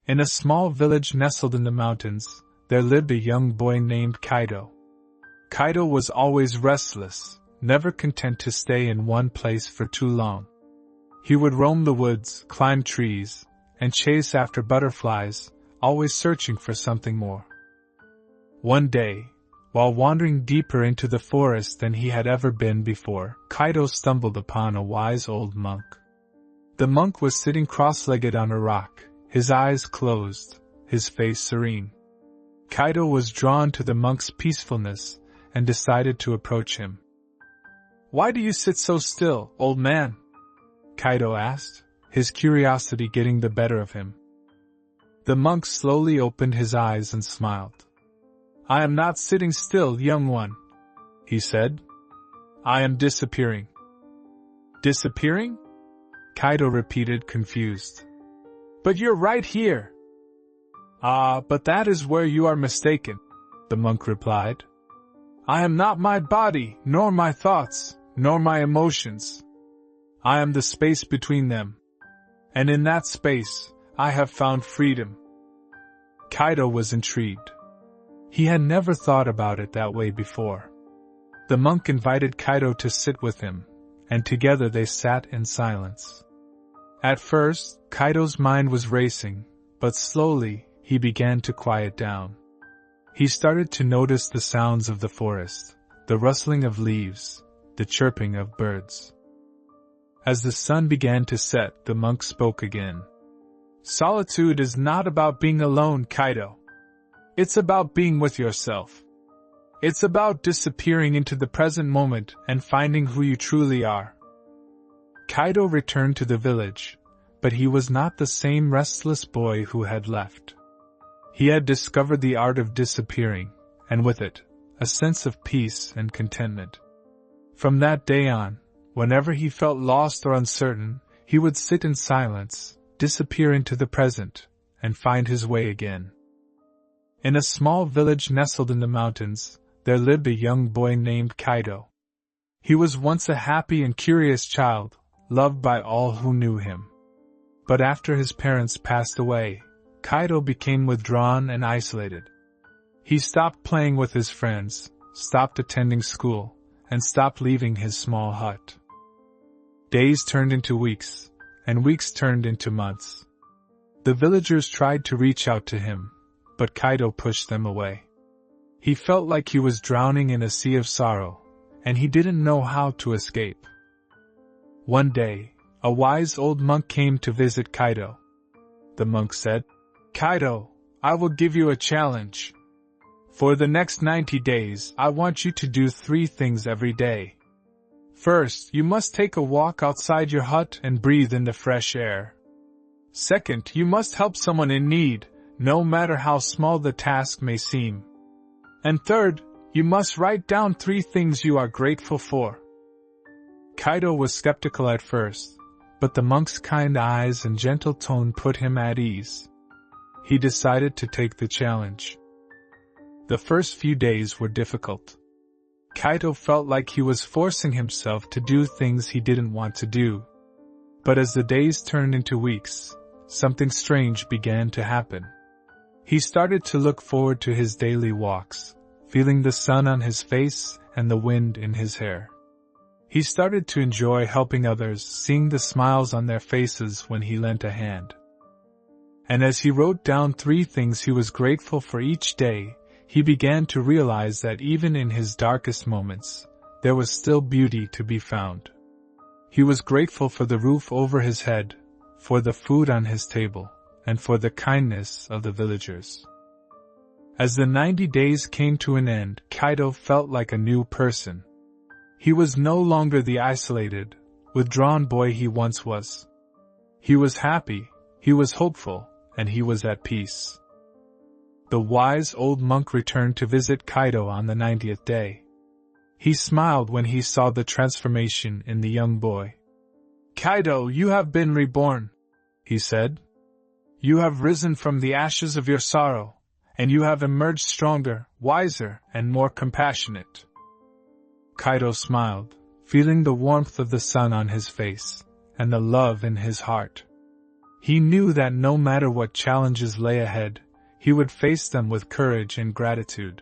In a small village nestled in the mountains, there lived a young boy named Kaido. Kaido was always restless, never content to stay in one place for too long. He would roam the woods, climb trees, and chase after butterflies, always searching for something more. One day, while wandering deeper into the forest than he had ever been before, Kaido stumbled upon a wise old monk. The monk was sitting cross-legged on a rock, his eyes closed, his face serene. Kaido was drawn to the monk's peacefulness and decided to approach him. "Why do you sit so still, old man?" Kaido asked, his curiosity getting the better of him. The monk slowly opened his eyes and smiled. "I am not sitting still, young one," he said. "I am disappearing." "Disappearing?" Kaido repeated, confused. "But you're right here." "Ah, but that is where you are mistaken," the monk replied. "I am not my body, nor my thoughts, nor my emotions. I am the space between them. And in that space, I have found freedom." Kaido was intrigued. He had never thought about it that way before. The monk invited Kaido to sit with him, and together they sat in silence. At first, Kaido's mind was racing, but slowly, he began to quiet down. He started to notice the sounds of the forest, the rustling of leaves, the chirping of birds. As the sun began to set, the monk spoke again. "Solitude is not about being alone, Kaido. It's about being with yourself. It's about disappearing into the present moment and finding who you truly are." Kaido returned to the village, but he was not the same restless boy who had left. He had discovered the art of disappearing, and with it, a sense of peace and contentment. From that day on, whenever he felt lost or uncertain, he would sit in silence, disappear into the present, and find his way again. In a small village nestled in the mountains, there lived a young boy named Kaido. He was once a happy and curious child, loved by all who knew him. But after his parents passed away, Kaido became withdrawn and isolated. He stopped playing with his friends, stopped attending school, and stopped leaving his small hut. Days turned into weeks, and weeks turned into months. The villagers tried to reach out to him, but Kaido pushed them away. He felt like he was drowning in a sea of sorrow, and he didn't know how to escape. One day, a wise old monk came to visit Kaido. The monk said, "Kaido, I will give you a challenge. For the next 90 days, I want you to do 3 things every day. First, you must take a walk outside your hut and breathe in the fresh air. Second, you must help someone in need, no matter how small the task may seem. And third, you must write down 3 things you are grateful for." Kaido was skeptical at first, but the monk's kind eyes and gentle tone put him at ease. He decided to take the challenge. The first few days were difficult. Kaido felt like he was forcing himself to do things he didn't want to do. But as the days turned into weeks, something strange began to happen. He started to look forward to his daily walks, feeling the sun on his face and the wind in his hair. He started to enjoy helping others, seeing the smiles on their faces when he lent a hand. And as he wrote down 3 things he was grateful for each day, he began to realize that even in his darkest moments, there was still beauty to be found. He was grateful for the roof over his head, for the food on his table, and for the kindness of the villagers. As the 90 days came to an end, Kaido felt like a new person. He was no longer the isolated, withdrawn boy he once was. He was happy, he was hopeful, and he was at peace. The wise old monk returned to visit Kaido on the 90th day. He smiled when he saw the transformation in the young boy. "Kaido, you have been reborn," he said. "You have risen from the ashes of your sorrow, and you have emerged stronger, wiser, and more compassionate." Kaido smiled, feeling the warmth of the sun on his face, and the love in his heart. He knew that no matter what challenges lay ahead, he would face them with courage and gratitude.